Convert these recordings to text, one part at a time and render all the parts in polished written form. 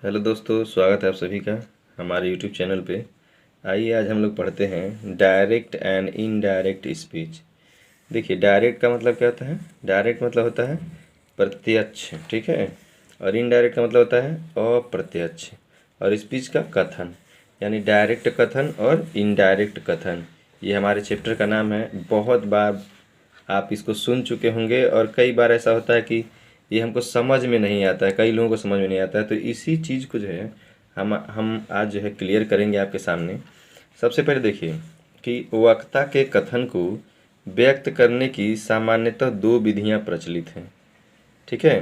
Hello दोस्तों, स्वागत है आप सभी का हमारे यूट्यूब चैनल पे। आइए आज हम लोग पढ़ते हैं डायरेक्ट एंड इनडायरेक्ट स्पीच। देखिए, डायरेक्ट का मतलब क्या होता है। डायरेक्ट मतलब होता है प्रत्यक्ष, ठीक है। और इनडायरेक्ट का मतलब होता है अप्रत्यक्ष। और स्पीच का कथन, यानी डायरेक्ट कथन और इनडायरेक्ट कथन, ये हमारे चैप्टर का नाम है। बहुत बार आप इसको सुन चुके होंगे और कई बार ऐसा होता है कि ये हमको समझ में नहीं आता है, कई लोगों को समझ में नहीं आता है। तो इसी चीज़ को जो है हम आज जो है क्लियर करेंगे आपके सामने। सबसे पहले देखिए कि वक्ता के कथन को व्यक्त करने की सामान्यतः दो विधियां प्रचलित हैं, ठीक है।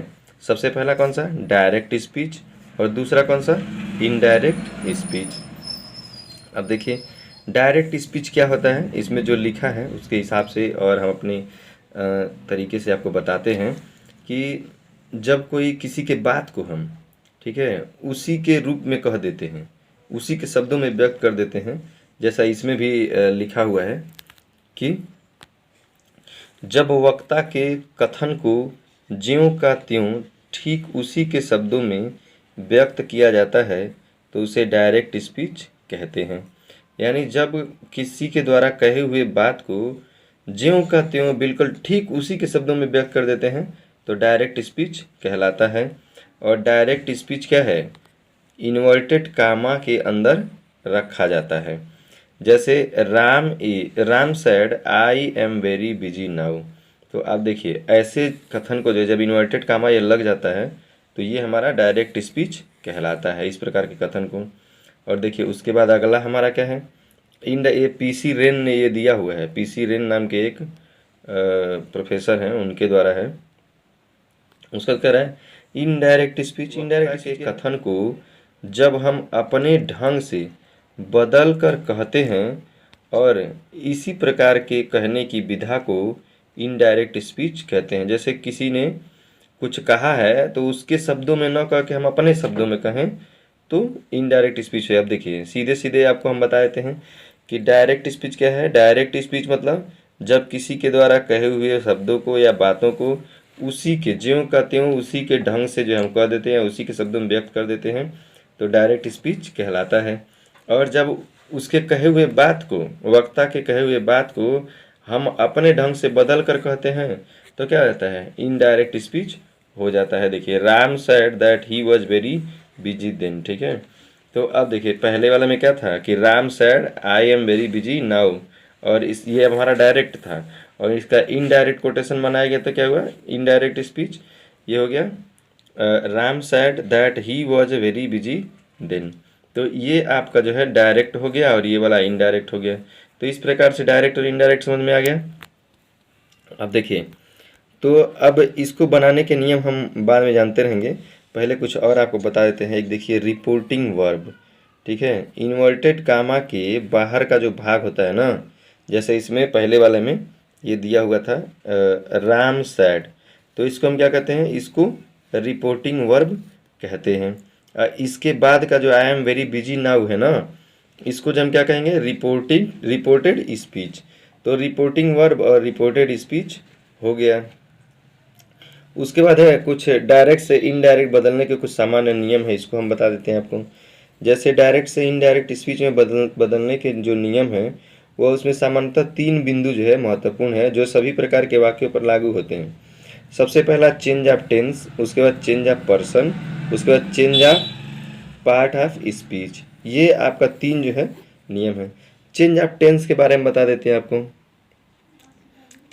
सबसे पहला कौन सा, डायरेक्ट स्पीच, और दूसरा कौन सा, इनडायरेक्ट स्पीच। अब देखिए डायरेक्ट स्पीच क्या होता है, इसमें जो लिखा है उसके हिसाब से और हम अपने तरीके से आपको बताते हैं कि जब कोई किसी के बात को हम, ठीक है, उसी के रूप में कह देते हैं, उसी के शब्दों में व्यक्त कर देते हैं। जैसा इसमें भी लिखा हुआ है कि जब वक्ता के कथन को ज्यों का त्यों ठीक उसी के शब्दों में व्यक्त किया जाता है तो उसे डायरेक्ट स्पीच कहते हैं। यानी जब किसी के द्वारा कहे हुए बात को ज्यों का त्यों बिल्कुल ठीक उसी के शब्दों में व्यक्त कर देते हैं तो डायरेक्ट स्पीच कहलाता है। और डायरेक्ट स्पीच क्या है, इन्वर्टेड कामा के अंदर रखा जाता है। जैसे Ram said I am very busy now. तो आप देखिए ऐसे कथन को जो जब इन्वर्टेड कामा ये लग जाता है तो ये हमारा डायरेक्ट स्पीच कहलाता है, इस प्रकार के कथन को। और देखिए उसके बाद अगला हमारा क्या है, ये पीसी रेन ने ये दिया हुआ है। पीसी रेन नाम के एक प्रोफेसर हैं, उनके द्वारा है। उसका कह रहा है इनडायरेक्ट स्पीच, इनडायरेक्ट के कथन को जब हम अपने ढंग से बदल कर कहते हैं और इसी प्रकार के कहने की विधा को इनडायरेक्ट स्पीच कहते हैं। जैसे किसी ने कुछ कहा है तो उसके शब्दों में न कह के हम अपने शब्दों में कहें तो इनडायरेक्ट स्पीच है। अब देखिए सीधे सीधे आपको हम बता देते हैं कि डायरेक्ट स्पीच क्या है। डायरेक्ट स्पीच मतलब जब किसी के द्वारा कहे हुए शब्दों को या बातों को उसी के ज्यों का त्यों उसी के ढंग से जो हम कह देते हैं, उसी के शब्दों में व्यक्त कर देते हैं तो डायरेक्ट स्पीच कहलाता है। और जब उसके कहे हुए बात को, वक्ता के कहे हुए बात को हम अपने ढंग से बदल कर कहते हैं तो क्या रहता है, इनडायरेक्ट स्पीच हो जाता है। देखिए Ram said that he was very busy then, ठीक है। तो अब देखिए पहले वाला में क्या था कि Ram said I am very busy now, और इस ये हमारा डायरेक्ट था। और इसका इनडायरेक्ट कोटेशन बनाया गया तो क्या हुआ, इनडायरेक्ट स्पीच ये हो गया Ram said that he was very busy then. तो ये आपका जो है डायरेक्ट हो गया और ये वाला इनडायरेक्ट हो गया। तो इस प्रकार से डायरेक्ट और इनडायरेक्ट समझ में आ गया। अब देखिए तो अब इसको बनाने के नियम हम बाद में जानते रहेंगे, पहले कुछ और आपको बता देते हैं। एक देखिए रिपोर्टिंग वर्ब, ठीक है। इन्वर्टेड कामा के बाहर का जो भाग होता है ना, जैसे इसमें पहले वाले में ये दिया हुआ था राम सैड, तो इसको हम क्या कहते हैं, इसको रिपोर्टिंग वर्ब कहते हैं। इसके बाद का जो I am very busy now है ना, इसको जो हम क्या कहेंगे, रिपोर्टेड स्पीच। तो रिपोर्टिंग वर्ब और रिपोर्टेड स्पीच हो गया। उसके बाद है कुछ डायरेक्ट से इनडायरेक्ट बदलने के कुछ सामान्य नियम है, इसको हम बता देते हैं आपको। जैसे डायरेक्ट से इनडायरेक्ट स्पीच में बदलने के जो नियम है वो उसमें सामान्यतः तीन बिंदु जो है महत्वपूर्ण है, जो सभी प्रकार के वाक्यों पर लागू होते हैं। सबसे पहला चेंज ऑफ टेंस, उसके बाद चेंज ऑफ पर्सन, उसके बाद change of part of speech. ये आपका तीन जो है नियम है। चेंज ऑफ टेंस के बारे में बता देते हैं आपको।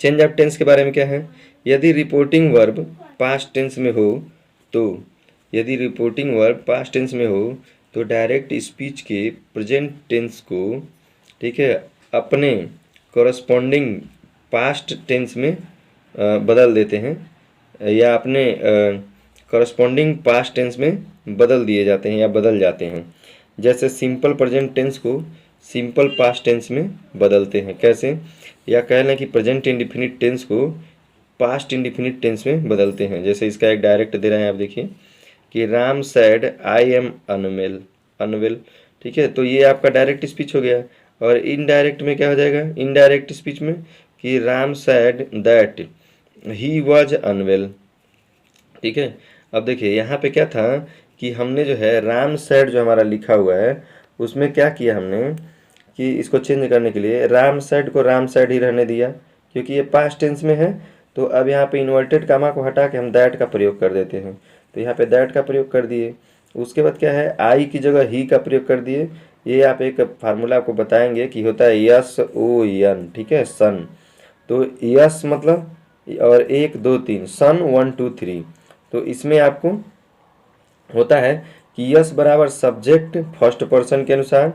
चेंज ऑफ टेंस के बारे में क्या है, यदि रिपोर्टिंग वर्ब पास्ट टेंस में हो तो, यदि रिपोर्टिंग वर्ब पास्ट टेंस में हो तो डायरेक्ट स्पीच के प्रेजेंट टेंस को, ठीक है, अपने कॉरस्पॉन्डिंग पास्ट टेंस में बदल देते हैं या अपने कॉरस्पॉन्डिंग पास्ट टेंस में बदल दिए जाते हैं या बदल जाते हैं। जैसे सिंपल प्रेजेंट टेंस को सिंपल पास्ट टेंस में बदलते हैं, कैसे, या कह लें कि प्रेजेंट इंडिफिनिट टेंस को पास्ट इंडिफिनिट टेंस में बदलते हैं। जैसे इसका एक डायरेक्ट दे रहे हैं आप, देखिए कि Ram said I am unwell, ठीक है। तो ये आपका डायरेक्ट स्पीच हो गया। और इनडायरेक्ट में क्या हो जाएगा, इनडायरेक्ट स्पीच में कि Ram said that he was unwell, ठीक है। अब देखिए यहाँ पे क्या था कि हमने जो है राम सेड जो हमारा लिखा हुआ है उसमें क्या किया हमने कि इसको चेंज करने के लिए राम सेड को राम सेड ही रहने दिया, क्योंकि ये पास्ट टेंस में है। तो अब यहाँ पे इन्वर्टेड कामा को हटा के हम दैट का प्रयोग कर देते हैं, तो यहाँ पे दैट का प्रयोग कर दिए। उसके बाद क्या है, आई की जगह ही का प्रयोग कर दिए। ये आप एक फार्मूला आपको बताएंगे कि होता है यस ओ एन, ठीक है, सन। तो यस मतलब और 1 2 3 सन 1 2 3। तो इसमें आपको होता है कि यस बराबर सब्जेक्ट फर्स्ट पर्सन के अनुसार,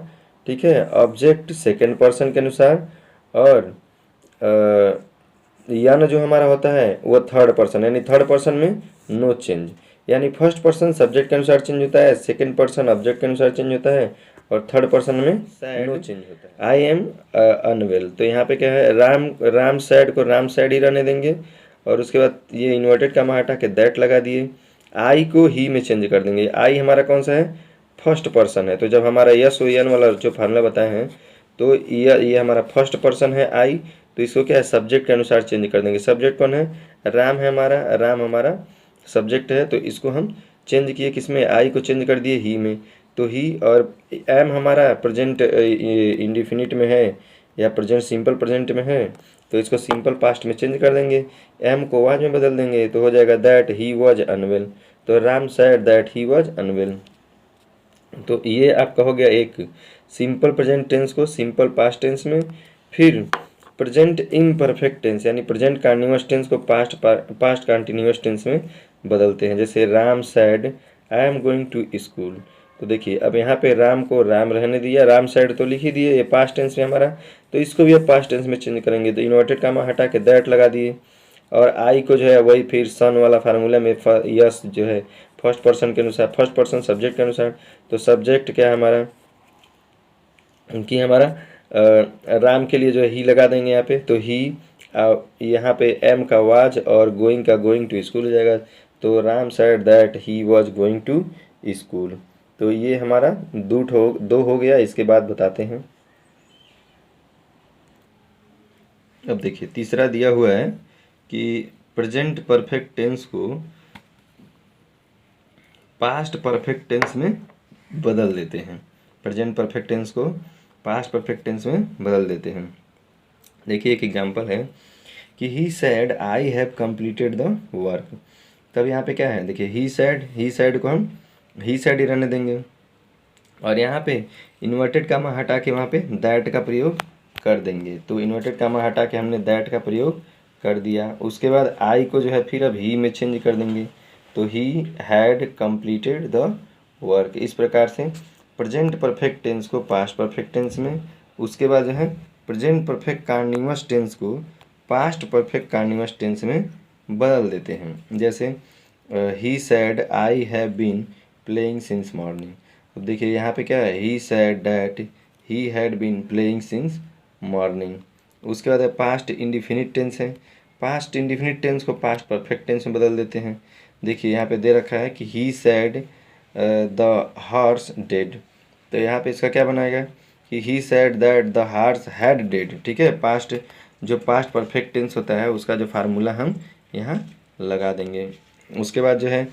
ठीक है, ऑब्जेक्ट सेकंड पर्सन के अनुसार, और यन जो हमारा होता है वो थर्ड पर्सन, यानी थर्ड पर्सन में नो चेंज। यानी फर्स्ट पर्सन सब्जेक्ट के अनुसार चेंज होता है, सेकंड पर्सन ऑब्जेक्ट के अनुसार चेंज होता है, और थर्ड पर्सन में नो चेंज होता है। आई एम अनवेल, तो यहाँ पे क्या है, राम सैड को राम सैड ही रहने देंगे, और उसके बाद ये इन्वर्टेड का हटा के दैट लगा दिए। आई को ही में चेंज कर देंगे। आई हमारा कौन सा है, फर्स्ट पर्सन है। तो जब हमारा यस ओ एन वाला जो फार्मूला बताए हैं, तो ये हमारा फर्स्ट पर्सन है आई, तो इसको क्या है, सब्जेक्ट के अनुसार चेंज कर देंगे। सब्जेक्ट कौन है, राम है हमारा, राम हमारा सब्जेक्ट है, तो इसको हम चेंज किए किसमें, आई को चेंज कर दिए ही में। तो ही, और एम हमारा प्रेजेंट इंडिफिनिट में है या प्रेजेंट सिंपल प्रेजेंट में है, तो इसको सिंपल पास्ट में चेंज कर देंगे, एम को वाज में बदल देंगे, तो हो जाएगा दैट ही वॉज अनवेल। तो Ram said that he was unwell. तो ये आपका हो गया एक सिंपल प्रेजेंट टेंस को सिंपल पास्ट टेंस में। फिर प्रेजेंट इम्परफेक्ट टेंस यानी प्रेजेंट कंटीन्यूअस टेंस को पास्ट कंटीन्यूअस टेंस में बदलते हैं। जैसे Ram said I am going to school. तो देखिए अब यहाँ पे राम को राम रहने दिया, राम सैड तो लिख ही दिए, ये पास्ट टेंस में हमारा, तो इसको भी अब पास्ट टेंस में चेंज करेंगे। तो इन्वर्टेड कामा हटा के दैट लगा दिए, और आई को जो है वही फिर सन वाला फार्मूला में यस जो है फर्स्ट पर्सन के अनुसार, फर्स्ट पर्सन सब्जेक्ट के अनुसार, तो सब्जेक्ट क्या है हमारा कि हमारा राम के लिए जो है ही लगा देंगे यहाँ पे, तो ही यहाँ पे एम का वाज और गोइंग का गोइंग टू स्कूल हो जाएगा। तो Ram said that he was going to school. तो ये हमारा दो हो गया। इसके बाद बताते हैं, अब देखिए तीसरा दिया हुआ है कि प्रेजेंट परफेक्ट टेंस को पास्ट परफेक्ट टेंस में बदल देते हैं। प्रेजेंट परफेक्ट टेंस को पास्ट परफेक्ट टेंस में बदल देते हैं। देखिए एक एग्जांपल है कि he said I have completed the work. तब यहाँ पे क्या है, देखिए ही सैड को हम ही सैड ही रहने देंगे, और यहाँ पे इन्वर्टेड कामा हटा के वहाँ पे दैट का प्रयोग कर देंगे। तो इन्वर्टेड कामा हटा के हमने दैट का प्रयोग कर दिया। उसके बाद आई को जो है फिर अब ही में चेंज कर देंगे, तो he had completed the work. इस प्रकार से प्रेजेंट परफेक्ट टेंस को पास्ट परफेक्ट टेंस में, उसके बाद जो है प्रेजेंट परफेक्ट कंटीन्यूअस टेंस को पास्ट परफेक्ट कंटीन्यूअस टेंस में बदल देते हैं। जैसे he said I have been playing since morning. तो देखिए यहाँ पे क्या है, he said that he had been playing since morning. उसके बाद पास्ट इंडिफिनिट टेंस है, पास्ट इंडिफिनिट टेंस को पास्ट परफेक्ट टेंस में बदल देते हैं। देखिए यहाँ पे दे रखा है कि he said the horse dead. तो यहाँ पे इसका क्या बनाएगा कि he said that the horse had dead. ठीक है, पास्ट जो पास्ट परफेक्ट टेंस होता है उसका जो फार्मूला हम यहाँ लगा देंगे। उसके बाद जो है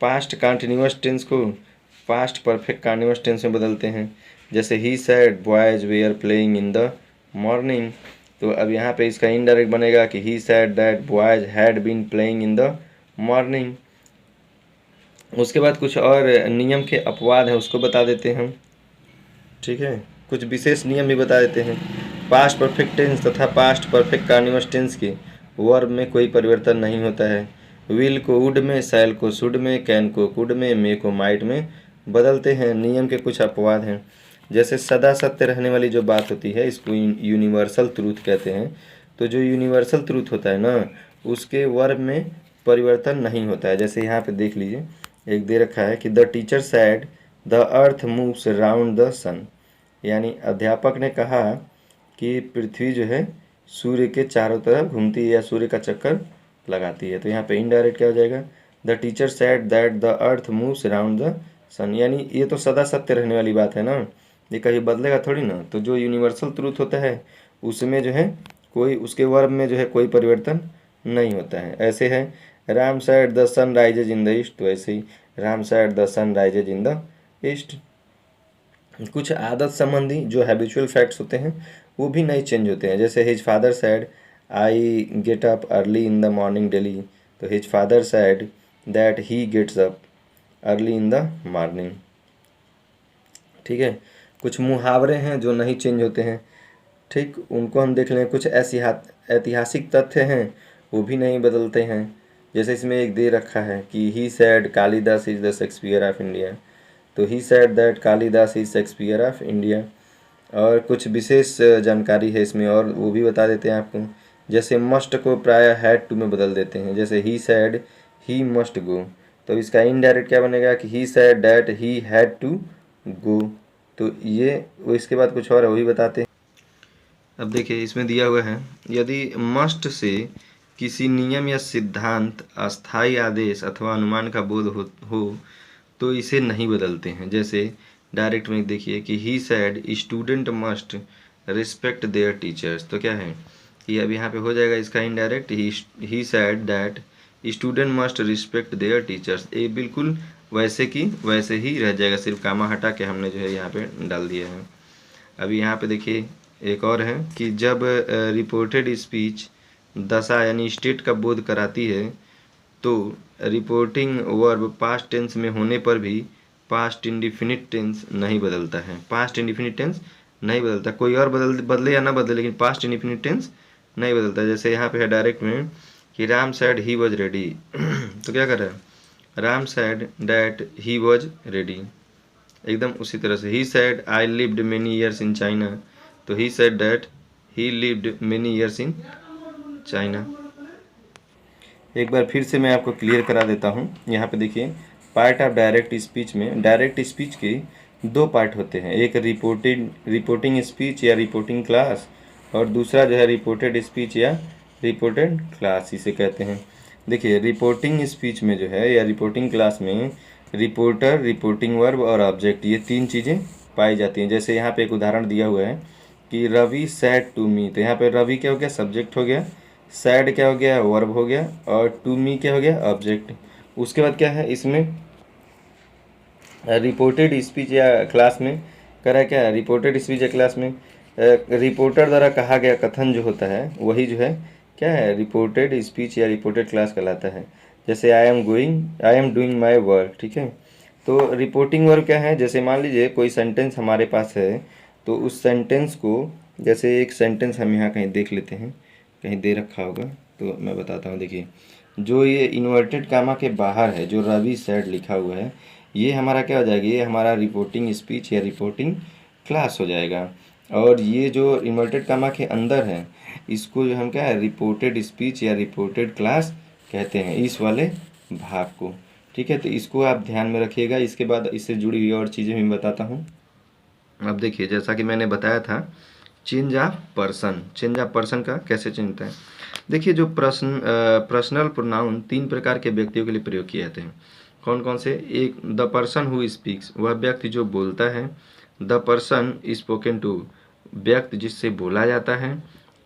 पास्ट कंटीन्यूअस टेंस को पास्ट परफेक्ट कंटीन्यूअस टेंस में बदलते हैं। जैसे he said boys were playing in the morning. तो अब यहाँ पे इसका इनडायरेक्ट बनेगा कि he said that boys had been playing in the morning. उसके बाद कुछ और नियम के अपवाद हैं उसको बता देते हैं हम। ठीक है, कुछ विशेष नियम भी बता देते हैं। पास्ट परफेक्ट टेंस तथा पास्ट परफेक्ट कंटीन्यूअस टेंस के वर्ब में कोई परिवर्तन नहीं होता है। विल को वुड में, शैल को शुड में, कैन को कुड में, मे को माइट में बदलते हैं। नियम के कुछ अपवाद हैं, जैसे सदा सत्य रहने वाली जो बात होती है इसको यूनिवर्सल ट्रूथ कहते हैं। तो जो यूनिवर्सल ट्रूथ होता है ना उसके वर्ब में परिवर्तन नहीं होता है। जैसे यहाँ पे देख लीजिए, एक दे रखा है कि the teacher said the earth moves round the sun. यानी अध्यापक ने कहा कि पृथ्वी जो है सूर्य के चारों तरफ घूमती है या सूर्य का चक्कर लगाती है। तो यहाँ पे इनडायरेक्ट क्या हो जाएगा, the teacher said that the earth moves round the sun. यानी ये तो सदा सत्य रहने वाली बात है ना, ये कहीं बदलेगा थोड़ी ना। तो जो यूनिवर्सल ट्रूथ होता है उसमें जो है कोई उसके वर्ब में जो है कोई परिवर्तन नहीं होता है। ऐसे है Ram said the sun rises in the east. तो ऐसे ही Ram said the sun rises in the east. कुछ आदत संबंधी जो हैबिचुअल फैक्ट्स होते हैं वो भी नहीं चेंज होते हैं। जैसे his father said I get up early in the morning daily, तो his father said that he gets up early in the morning. ठीक है, कुछ मुहावरे हैं जो नहीं चेंज होते हैं, ठीक, उनको हम देख लें। कुछ ऐतिहासिक तथ्य हैं वो भी नहीं बदलते हैं। जैसे इसमें एक दे रखा है कि he said Kalidas is the Shakespeare of India, तो he said that Kalidas is Shakespeare of India. और कुछ विशेष जानकारी है इसमें और वो भी बता देते हैं आपको। जैसे मस्ट को प्राय हैड टू में बदल देते हैं, जैसे he sad he must go, तो इसका इनडायरेक्ट क्या बनेगा कि he said that he had to go. तो ये वो इसके बाद कुछ और है वही बताते हैं। अब देखिए इसमें दिया हुआ है, यदि मस्ट से किसी नियम या सिद्धांत, अस्थायी आदेश अथवा अनुमान का बोध हो तो इसे नहीं बदलते हैं। जैसे डायरेक्ट में देखिए कि he said student must respect their teachers, तो क्या है कि अब यहाँ पे हो जाएगा इसका indirect he said that student must respect their teachers. ये बिल्कुल वैसे की वैसे ही रह जाएगा, सिर्फ कामा हटा के हमने जो है यहाँ पे डाल दिया है। अभी यहाँ पे देखिए एक और है कि जब रिपोर्टेड स्पीच दशा यानी स्टेट का बोध कराती है तो रिपोर्टिंग वर्ब पास्ट टेंस में होने पर भी पास्ट इंडिफिनिट टेंस नहीं बदलता है। पास्ट इंडिफिनिट टेंस नहीं बदलता, कोई और बदले या ना बदले, लेकिन पास्ट इंडिफिनिट टेंस नहीं बदलता। जैसे यहाँ पे है डायरेक्ट में कि Ram said he was ready, तो क्या कर रहा है, Ram said that he was ready. एकदम उसी तरह से he said I lived many years in China, तो he said that he lived many years in China. एक बार फिर से मैं आपको क्लियर करा देता हूँ। यहाँ पे देखिए पार्ट ऑफ डायरेक्ट स्पीच में, डायरेक्ट स्पीच के दो पार्ट होते हैं, एक रिपोर्टिंग स्पीच या रिपोर्टिंग क्लास, और दूसरा जो है रिपोर्टेड स्पीच या रिपोर्टेड क्लास इसे कहते हैं। देखिए रिपोर्टिंग स्पीच में जो है या रिपोर्टिंग क्लास में रिपोर्टर, रिपोर्टिंग वर्ब और ऑब्जेक्ट, ये तीन चीज़ें पाई जाती हैं। जैसे यहाँ पे एक उदाहरण दिया हुआ है कि रवि सैड टू मी, तो यहाँ पे रवि क्या हो गया, सब्जेक्ट हो गया, सैड क्या हो गया, वर्ब हो गया, और टू मी क्या हो गया, ऑब्जेक्ट। उसके बाद क्या है इसमें रिपोर्टेड स्पीच या क्लास में करा क्या है, रिपोर्टेड स्पीच या क्लास में रिपोर्टर द्वारा कहा गया कथन जो होता है वही जो है क्या है, रिपोर्टेड स्पीच या रिपोर्टेड क्लास कहलाता है। जैसे I am doing my work, ठीक है। तो रिपोर्टिंग वर्क क्या है, जैसे मान लीजिए कोई सेंटेंस हमारे पास है तो उस सेंटेंस को, जैसे एक सेंटेंस हम यहाँ कहीं देख लेते हैं, कहीं दे रखा होगा तो मैं बताता हूँ। देखिए जो ये इन्वर्टेड कामा के बाहर है जो रवि सैड लिखा हुआ है, ये हमारा क्या हो जाएगा, ये हमारा रिपोर्टिंग स्पीच या रिपोर्टिंग क्लास हो जाएगा। और ये जो इन्वर्टेड कामा के अंदर है इसको जो हम क्या है, रिपोर्टेड स्पीच या रिपोर्टेड क्लास कहते हैं, इस वाले भाग को। ठीक है, तो इसको आप ध्यान में रखिएगा। इसके बाद इससे जुड़ी हुई और चीज़ें भी बताता हूँ। अब देखिए जैसा कि मैंने बताया था change of person, change of person का कैसे चेंज होता है। देखिए जो पर्सनल प्रोनाउन तीन प्रकार के व्यक्तियों के लिए प्रयोग किए जाते हैं। कौन कौन से, एक द पर्सन हु स्पीक्स, वह व्यक्ति जो बोलता है, द पर्सन स्पोकन टू, व्यक्ति जिससे बोला जाता है,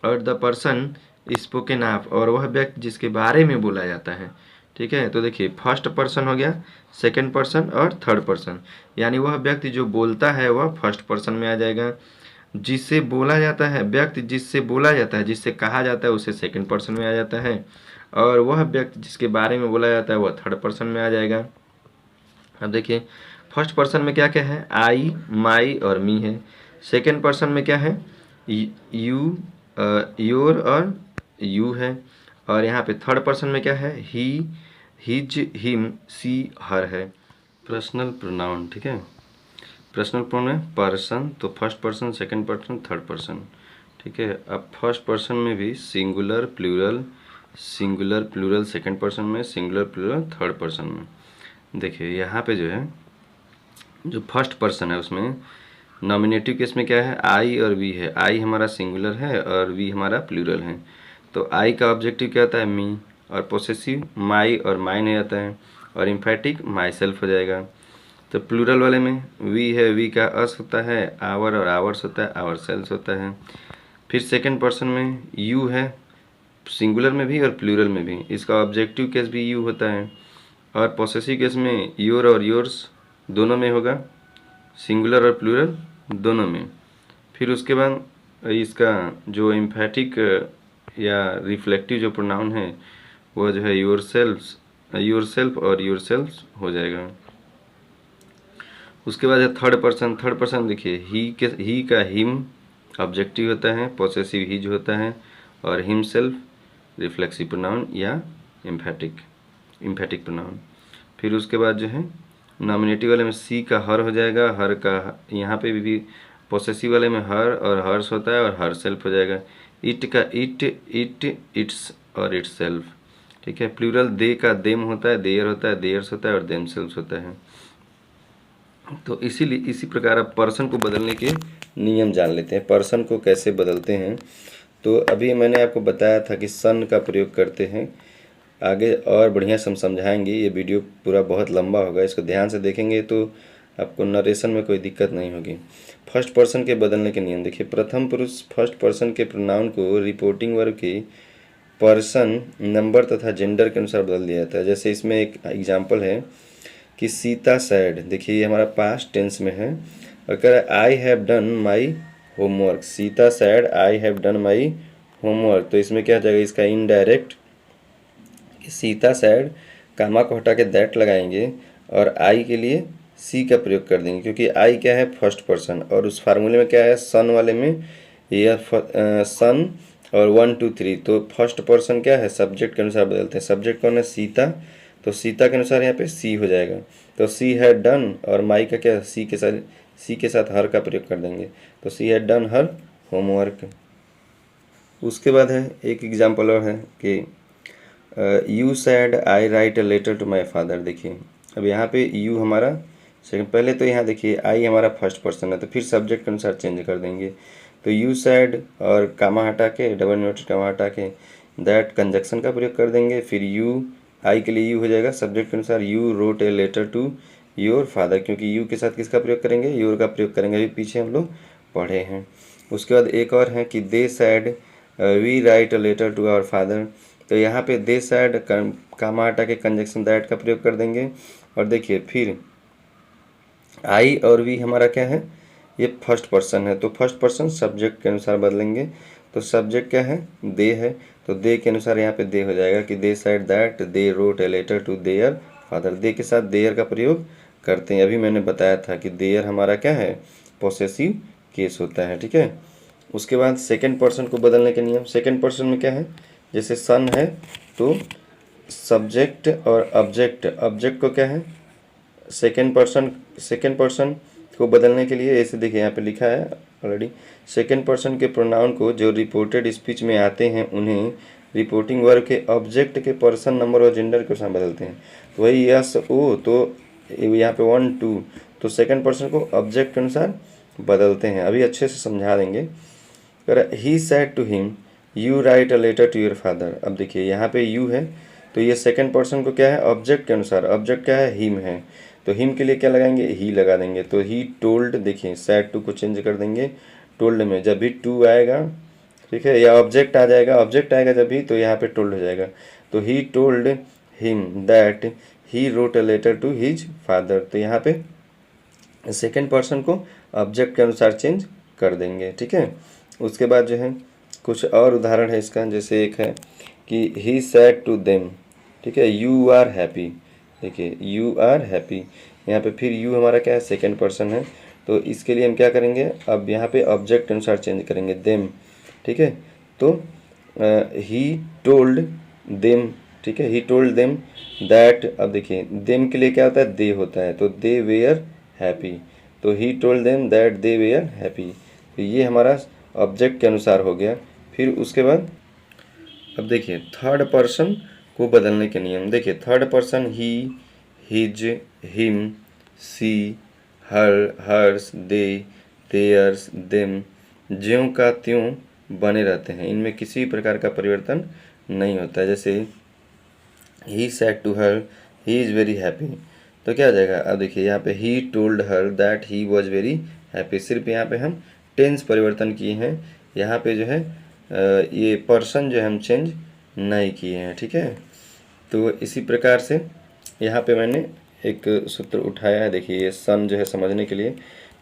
और द पर्सन स्पोकन ऑफ, और वह व्यक्ति जिसके बारे में बोला जाता है। ठीक है, तो देखिए फर्स्ट पर्सन हो गया, सेकंड पर्सन और थर्ड पर्सन, यानी वह व्यक्ति जो बोलता है वह फर्स्ट पर्सन में आ जाएगा, जिससे बोला जाता है, व्यक्ति जिससे बोला जाता है, जिससे कहा जाता है उसे सेकंड पर्सन में आ जाता है, और वह व्यक्ति जिसके बारे में बोला जाता है वह थर्ड पर्सन में आ जाएगा। अब देखिए फर्स्ट पर्सन में क्या क्या है, आई, माई और मी है। सेकंड पर्सन में क्या है, यू, योर और यू है। और यहाँ पे थर्ड पर्सन में क्या है, ही, हिज, हिम, सी, हर है। पर्सनल प्रोनाउन, ठीक है, पर्सनल प्रोनाउन पर्सन, तो first person, second person, third person. ठीक है, अब फर्स्ट पर्सन में भी singular plural, singular plural second person में, सिंगुलर प्लूरल थर्ड पर्सन में। देखिए यहाँ पे जो है जो फर्स्ट पर्सन है उसमें नॉमिनेटिव केस में क्या है, आई और वी है। आई हमारा सिंगुलर है और वी हमारा प्लूरल है। तो आई का ऑब्जेक्टिव क्या होता है, मी, और पोसेसिव माई और माइन हो जाता है, और इम्फेटिक माई सेल्फ हो जाएगा। तो प्लूरल वाले में वी है, वी का अस होता है, आवर और आवर्स होता है, आवर सेल्स होता है। फिर सेकंड पर्सन में यू है, सिंगुलर में भी और प्लूरल में भी, इसका ऑब्जेक्टिव केस भी यू होता है। और पॉसेसिव केस में योर और योर्स दोनों में होगा, सिंगुलर और प्लूरल दोनों में। फिर उसके बाद इसका जो एम्फैटिक या रिफ्लेक्टिव जो प्रोनाउन है वो जो है योर सेल्फ और योर सेल्फ्स हो जाएगा। उसके बाद है थर्ड पर्सन देखिए ही का हिम ऑब्जेक्टिव होता है, पॉसेसिव ही जो होता है, और हिमसेल्फ रिफ्लेक्सिव प्रोनाउन या एम्फैटिक प्रोनाउन। फिर उसके बाद जो है नॉमिनेटिव वाले में सी का हर हो जाएगा, हर का यहाँ पे भी पॉसेसिव वाले में हर और हर्स होता है और हर सेल्फ हो जाएगा। इट का इट्स और इट्स सेल्फ, ठीक है। प्लूरल दे का देम होता है, देयर होता है, देयर्स होता है और देम सेल्फ होता है। तो इसीलिए इसी प्रकार आप पर्सन को बदलने के नियम जान लेते हैं, पर्सन को कैसे बदलते हैं। तो अभी मैंने आपको बताया था कि सन का प्रयोग करते हैं, आगे और बढ़िया से हम समझाएंगे। ये वीडियो पूरा बहुत लंबा होगा, इसको ध्यान से देखेंगे तो आपको नरेशन में कोई दिक्कत नहीं होगी। फर्स्ट पर्सन के बदलने के नियम देखिए, प्रथम पुरुष फर्स्ट पर्सन के प्रोनाउन को रिपोर्टिंग वर्ब की पर्सन, नंबर तथा जेंडर के अनुसार बदल दिया जाता है। जैसे इसमें एक एग्जाम्पल है कि सीता सैड, देखिए ये हमारा पास्ट टेंस में है और कह रहा है I have done my homework. Sita sad I have done my homework, तो इसमें क्या हो जाएगा, इसका इनडायरेक्ट सीता सैड कामा को हटा के दैट लगाएंगे और आई के लिए सी का प्रयोग कर देंगे, क्योंकि आई क्या है फर्स्ट पर्सन, और उस फार्मूले में क्या है सन वाले में यह सन और 1 2 3, तो फर्स्ट पर्सन क्या है सब्जेक्ट के अनुसार बदलते हैं। सब्जेक्ट कौन है सीता, तो सीता के अनुसार यहाँ पे सी हो जाएगा। तो सी हैड डन और माई का क्या सी के साथ हर का प्रयोग कर देंगे, तो she had done her homework. उसके बाद है एक एग्जाम्पल और है कि you said I write a letter to my father. देखिए अब यहाँ पे यू हमारा सेकंड, पहले तो यहाँ देखिए आई हमारा फर्स्ट पर्सन है, तो फिर सब्जेक्ट के अनुसार चेंज कर देंगे। तो यू सैड और कामा हटा के डबल इन्वर्टेड कामा हटा के दैट कंजक्शन का प्रयोग कर देंगे। फिर यू आई के लिए यू हो जाएगा सब्जेक्ट के अनुसार, you wrote a letter to your father, क्योंकि यू के साथ किसका प्रयोग करेंगे योर का प्रयोग करेंगे, अभी पीछे हम लोग पढ़े हैं। उसके बाद एक और है कि they said we write a letter to our father, तो यहाँ पे दे सैड कामा हटा के कंजक्शन दैट का प्रयोग कर देंगे। और देखिए फिर आई और वी हमारा क्या है, ये फर्स्ट पर्सन है, तो फर्स्ट पर्सन सब्जेक्ट के अनुसार बदलेंगे। तो सब्जेक्ट क्या है दे है, तो दे के अनुसार यहाँ पे दे हो जाएगा कि they said that they wrote a letter to their father. They के साथ देयर का प्रयोग करते हैं। अभी मैंने बताया था कि देयर हमारा क्या है पॉसेसिव केस होता है, ठीक है। उसके बाद सेकंड पर्सन को बदलने के नियम, सेकंड पर्सन में क्या है, जैसे सन है तो सब्जेक्ट और ऑब्जेक्ट को क्या है सेकंड पर्सन को बदलने के लिए ऐसे देखिए यहाँ पे लिखा है ऑलरेडी, सेकंड पर्सन के प्रोनाउन को जो रिपोर्टेड स्पीच में आते हैं उन्हें रिपोर्टिंग वर्ब के ऑब्जेक्ट के पर्सन, नंबर और जेंडर के अनुसार बदलते हैं। तो वही यस ओ, तो यहाँ पे 1 2, तो सेकंड पर्सन को ऑब्जेक्ट के अनुसार बदलते हैं। अभी अच्छे से समझा देंगे। He said to him you write a letter to your father. अब देखिए यहाँ पे यू है, तो ये सेकंड पर्सन को क्या है ऑब्जेक्ट के अनुसार, ऑब्जेक्ट क्या है हिम है, तो हिम के लिए क्या लगाएंगे ही लगा देंगे। तो ही टोल्ड, देखिए सैड टू को चेंज कर देंगे टोल्ड में, जब भी टू आएगा ठीक है या ऑब्जेक्ट आ जाएगा, ऑब्जेक्ट आएगा जब भी तो यहाँ पे टोल्ड हो जाएगा। तो he told him that he wrote a letter to his father, तो यहाँ पे सेकंड पर्सन को ऑब्जेक्ट के अनुसार चेंज कर देंगे, ठीक है। उसके बाद जो है कुछ और उदाहरण है इसका, जैसे एक है कि ही सैड टू देम, ठीक है, यू आर हैप्पी। देखिए यू आर हैप्पी, यहाँ पे फिर यू हमारा क्या है सेकंड पर्सन है, तो इसके लिए हम क्या करेंगे अब यहाँ पे ऑब्जेक्ट अनुसार चेंज करेंगे देम, ठीक है। तो ही टोल्ड देम, ठीक है, ही टोल्ड देम दैट, अब देखिए देम के लिए क्या होता है दे होता है, तो दे वेयर हैप्पी, तो he told them that they were happy, तो ये हमारा ऑब्जेक्ट के अनुसार हो गया। फिर उसके बाद अब देखिए थर्ड पर्सन को बदलने के नियम, देखिए थर्ड पर्सन ही हिज हिम सी हर हर्स दे देयर्स देम ज्यों का त्यों बने रहते हैं, इनमें किसी प्रकार का परिवर्तन नहीं होता है। जैसे he said to her he is very happy, तो क्या हो जाएगा अब देखिए यहाँ पे he told her that he was very happy, सिर्फ यहाँ पे हम टेंस परिवर्तन किए हैं, यहाँ पे जो है ये पर्सन जो है हम चेंज नहीं किए हैं, ठीक है। तो इसी प्रकार से यहाँ पे मैंने एक सूत्र उठाया है, देखिए ये सन जो है समझने के लिए,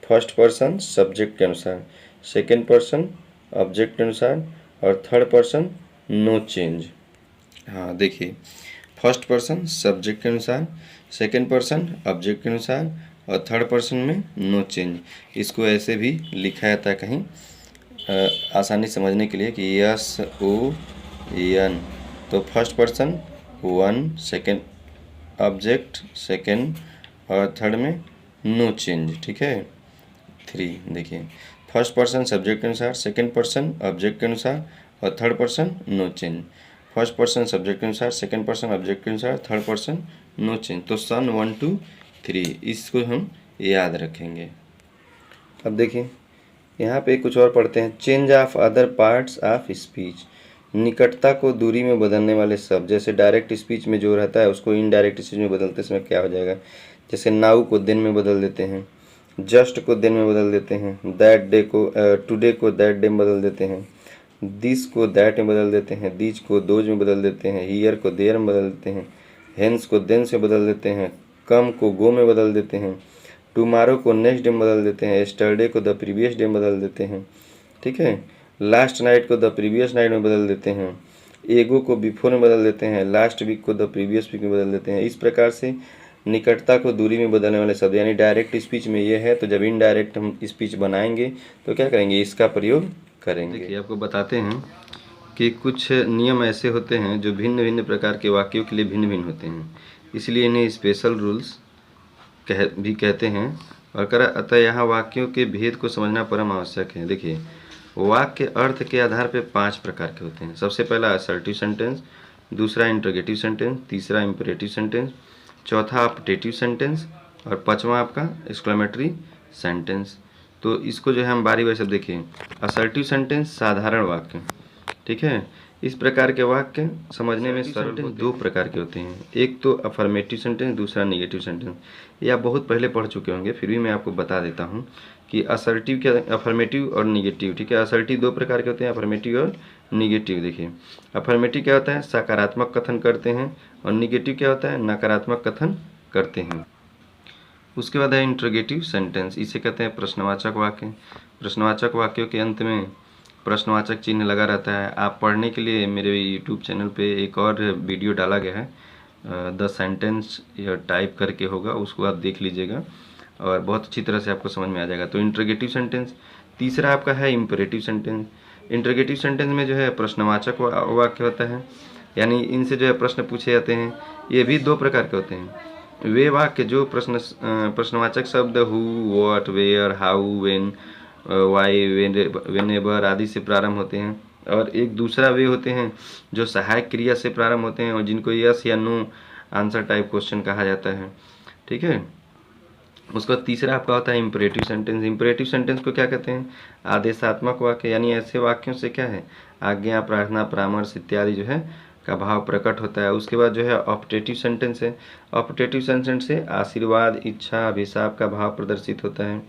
फर्स्ट पर्सन सब्जेक्ट के अनुसार, सेकंड पर्सन ऑब्जेक्ट के अनुसार और थर्ड पर्सन नो चेंज। हाँ देखिए, फर्स्ट पर्सन सब्जेक्ट के अनुसार, सेकंड पर्सन ऑब्जेक्ट के अनुसार और थर्ड पर्सन में नो चेंज। इसको ऐसे भी लिखा जाता है कहीं आसानी समझने के लिए कि यस ओ एन, तो first person one, second object second और थर्ड में नो चेंज, ठीक है। 3 देखिए, फर्स्ट पर्सन सब्जेक्ट के अनुसार, सेकंड पर्सन ऑब्जेक्ट के अनुसार और third person no change. First person subject के अनुसार, सेकंड पर्सन ऑब्जेक्ट के अनुसार, थर्ड पर्सन नो चेंज। तो सन 1 2 3 इसको हम याद रखेंगे। अब देखिए यहाँ पे कुछ और पढ़ते हैं, change of other parts of speech, निकटता को दूरी में बदलने वाले शब्द, जैसे डायरेक्ट स्पीच में जो रहता है उसको इनडायरेक्ट स्पीच में बदलते समय क्या हो जाएगा। जैसे नाउ को देन में बदल देते हैं, जस्ट को देन में बदल देते हैं, दैट डे को टुडे को दैट डे में बदल देते हैं, दिस को दैट में बदल देते हैं, दीज को दोज में बदल देते हैं, हियर को देयर में बदल देते हैं, हेंस को देन से बदल देते हैं, कम को गो में बदल देते हैं, टुमारो को नेक्स्ट डे में बदल देते हैं, यस्टरडे को द प्रीवियस डे में बदल देते हैं, ठीक है। लास्ट नाइट को द प्रीवियस नाइट में बदल देते हैं, एगो को बिफोर में बदल देते हैं, लास्ट वीक को द प्रीवियस वीक में बदल देते हैं। इस प्रकार से निकटता को दूरी में बदलने वाले शब्द, यानी डायरेक्ट स्पीच में ये है, तो जब इनडायरेक्ट हम स्पीच बनाएंगे तो क्या करेंगे, इसका प्रयोग करेंगे। देखिए आपको बताते हैं कि कुछ नियम ऐसे होते हैं जो भिन्न भिन्न प्रकार के वाक्यों के लिए भिन्न भिन्न होते हैं, इसलिए इन्हें स्पेशल रूल्स भी कहते हैं। और अतः यहाँ वाक्यों के भेद को समझना परम आवश्यक है। देखिए वाक्य अर्थ के आधार पर 5 प्रकार के होते हैं। सबसे पहला असर्टिव सेंटेंस, दूसरा इंटरोगेटिव सेंटेंस, तीसरा इंपेरेटिव सेंटेंस, चौथा ऑप्टेटिव सेंटेंस और पांचवा आपका एक्सक्लेमेटरी सेंटेंस। तो इसको जो है हम बारी बारी सब देखिए। असर्टिव सेंटेंस साधारण वाक्य, ठीक है। इस प्रकार के वाक्य समझने में सरल 2 प्रकार के होते हैं, एक तो अफर्मेटिव सेंटेंस, दूसरा नेगेटिव सेंटेंस। ये आप बहुत पहले पढ़ चुके होंगे, फिर भी मैं आपको बता देता हूँ कि असर्टिव क्या, अफर्मेटिव और निगेटिव, ठीक है। असर्टिव 2 प्रकार के होते हैं, अफर्मेटिव और निगेटिव। देखिए अफर्मेटिव क्या होता है, सकारात्मक कथन करते हैं, और निगेटिव क्या होता है, नकारात्मक कथन करते हैं। उसके बाद है इंट्रोगेटिव सेंटेंस, इसे कहते हैं प्रश्नवाचक वाक्य। प्रश्नवाचक वाक्यों के अंत में प्रश्नवाचक चिन्ह लगा रहता है। आप पढ़ने के लिए मेरे यूट्यूब चैनल पे एक और वीडियो डाला गया है, द सेंटेंस या टाइप करके होगा, उसको आप देख लीजिएगा और बहुत अच्छी तरह से आपको समझ में आ जाएगा। तो इंट्रोगेटिव सेंटेंस। तीसरा आपका है इंपेरेटिव सेंटेंस। इंट्रोगेटिव सेंटेंस में जो है प्रश्नवाचक वाक्य होता है, यानी इनसे जो है प्रश्न पूछे जाते हैं। ये भी 2 प्रकार के होते हैं, वे वाक्य जो प्रश्नवाचक शब्द who, what, where, how, when, why, whenever आदि से प्रारंभ होते हैं, और एक दूसरा वे होते हैं जो सहायक क्रिया से प्रारंभ होते हैं और जिनको यस या नो आंसर टाइप क्वेश्चन कहा जाता है, ठीक है। उसका तीसरा आपका होता है इंपेरेटिव सेंटेंस। इंपेरेटिव सेंटेंस को क्या कहते हैं, आदेशात्मक वाक्य, यानी ऐसे वाक्यों से क्या है, आज्ञा, प्रार्थना, परामर्श इत्यादि जो है का भाव प्रकट होता है। उसके बाद जो है ऑप्टेटिव सेंटेंस है। ऑप्टेटिव सेंटेंस से आशीर्वाद, इच्छा, अभिशाप का भाव प्रदर्शित होता है,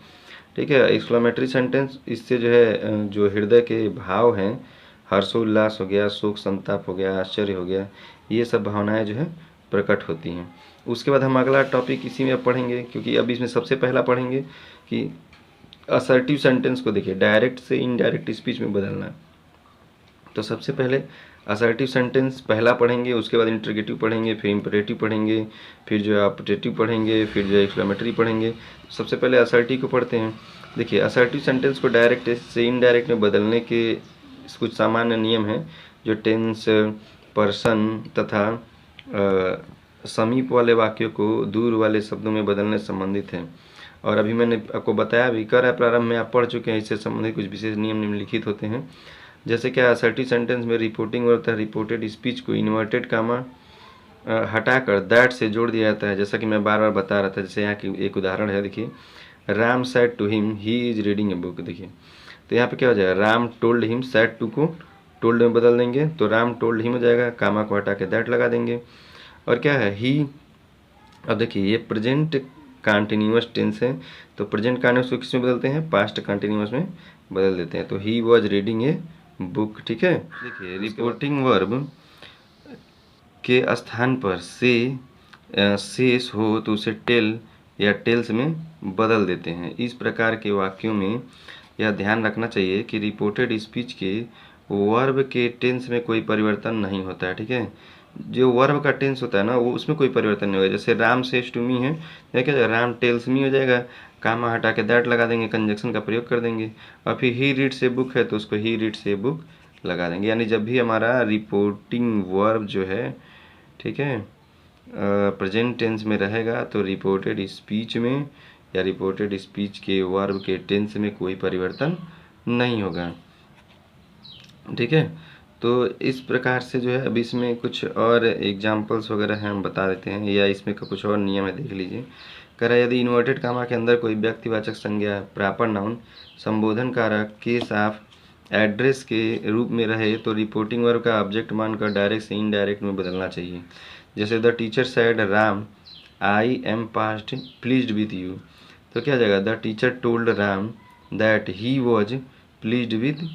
ठीक है। एक्सक्लेमेटरी सेंटेंस, इससे जो है जो हृदय के भाव हैं, हर्षोल्लास हो गया, शोक संताप हो गया, आश्चर्य हो गया, ये सब भावनाएं जो है प्रकट होती हैं। उसके बाद हम अगला टॉपिक इसी में पढ़ेंगे, क्योंकि अब इसमें सबसे पहला पढ़ेंगे कि असर्टिव सेंटेंस को देखिए डायरेक्ट से इनडायरेक्ट स्पीच में बदलना। तो सबसे पहले असर्टिव सेंटेंस पहला पढ़ेंगे, उसके बाद इंटरोगेटिव पढ़ेंगे, फिर इंपेरेटिव पढ़ेंगे, फिर जो है ऑप्टेटिव पढ़ेंगे, फिर जो है एक्सक्लेमेटरी पढ़ेंगे। सबसे पहले असर्टिव को पढ़ते हैं। देखिए असर्टिव सेंटेंस को डायरेक्ट से इनडायरेक्ट में बदलने के कुछ सामान्य नियम हैं, जो टेंस, पर्सन तथा समीप वाले वाक्यों को दूर वाले शब्दों में बदलने से संबंधित है। और अभी मैंने आपको बताया भी, कर है प्रारंभ में आप पढ़ चुके हैं, इससे संबंधित कुछ विशेष नियम निम्नलिखित होते हैं। जैसे क्या असर्टिव सेंटेंस में रिपोर्टिंग होता है, रिपोर्टेड स्पीच को इन्वर्टेड कामा हटाकर दैट से जोड़ दिया जाता है, जैसा कि मैं बार बार बता रहा था। जैसे यहाँ की एक उदाहरण है, देखिए Ram said to him he is reading a book. देखिए तो यहाँ पे क्या हो जाएगा, Ram told him, said to को टोल्ड में बदल देंगे तो राम टोल्ड हिम हो जाएगा, कामा को हटा के दैट लगा देंगे। और क्या है ही, अब देखिए ये प्रेजेंट कंटिन्यूअस टेंस है, तो प्रेजेंट कंटिन्यूअस को किस में बदलते हैं, पास्ट कंटिन्यूअस में बदल देते हैं। तो he was reading a book, ठीक है। देखिए रिपोर्टिंग वर्ब के स्थान पर से शेष हो तो उसे टेल या टेल्स में बदल देते हैं। इस प्रकार के वाक्यों में यह ध्यान रखना चाहिए कि रिपोर्टेड स्पीच के वर्ब के टेंस में कोई परिवर्तन नहीं होता है, ठीक है। जो वर्ब का टेंस होता है ना, वो उसमें कोई परिवर्तन नहीं होगा। जैसे राम सेज टू मी है, क्या जाएगा, राम टेल्स मी हो जाएगा, कामा हटा के दैट लगा देंगे, कंजक्शन का प्रयोग कर देंगे। और फिर ही रीड्स ए बुक है तो उसको ही रीड्स ए बुक लगा देंगे। यानी जब भी हमारा रिपोर्टिंग वर्ब जो है, ठीक है, प्रेजेंट टेंस में रहेगा तो रिपोर्टेड स्पीच में या रिपोर्टेड स्पीच के वर्ब के टेंस में कोई परिवर्तन नहीं होगा, ठीक है। तो इस प्रकार से जो है, अब इसमें कुछ और एग्जाम्पल्स वगैरह हैं, हम बता देते हैं, या इसमें का कुछ और नियम है, देख लीजिए। कह रहा है यदि इन्वर्टेड कामा के अंदर कोई व्यक्तिवाचक संज्ञा, प्रॉपर नाउन, संबोधन कारक, केस ऑफ, एड्रेस के रूप में रहे तो रिपोर्टिंग वर्ब का ऑब्जेक्ट मानकर डायरेक्ट से इनडायरेक्ट में बदलना चाहिए। जैसे the teacher said Ram I am past pleased with you, तो क्या जाएगा, the teacher told Ram that he was pleased with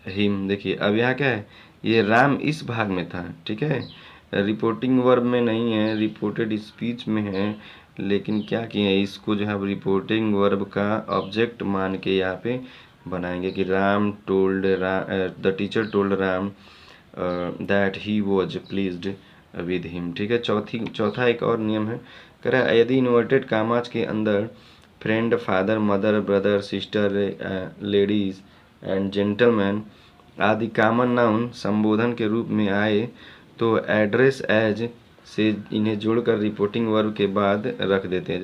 him. देखिए अब यहाँ क्या है, ये राम इस भाग में था, ठीक है, रिपोर्टिंग वर्ब में नहीं है, रिपोर्टेड स्पीच में है। लेकिन क्या किए हैं, इसको जो है रिपोर्टिंग वर्ब का ऑब्जेक्ट मान के यहाँ पे बनाएंगे कि Ram told the teacher told Ram that he was pleased with him, ठीक है। चौथा एक और नियम है, कह रहा है यदि इन्वर्टेड कामाज के अंदर friend, father, mother, brother, sister, ladies and gentleman आदि कॉमन नाउन संबोधन के रूप में आए तो एड्रेस एज से इन्हें जोड़कर रिपोर्टिंग वर्ब के बाद रख देते हैं।